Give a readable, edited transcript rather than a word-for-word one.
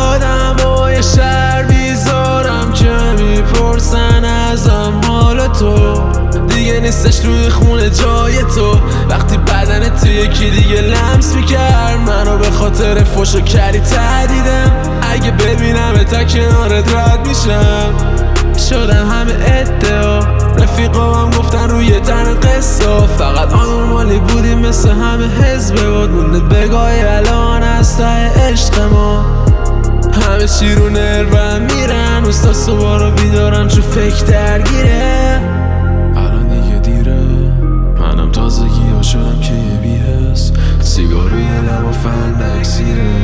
آدمای شهر بیزارم که میپرسن ازم حال تو دیگه نیستش روی خونه جای تو. وقتی بدن تو یکی دیگه لمس میکرد منو به خاطر فوش و کری تهدیدم. اگه ببینم تا کنارت رد میشم شدن همه ادعا. رفیقام گفتن روی تن قصه فقط آنورمالی بودیم مثل همه حزب بود. موندت بگاهی الان از ته عشق ما همه چی رو نروم میرن. اوستا صبح رو بیدارم چون فکر درگیره. الان دیگه دیره منم تازگی ها شدم که یه بیهست سیگار روی لب و فندک سیره.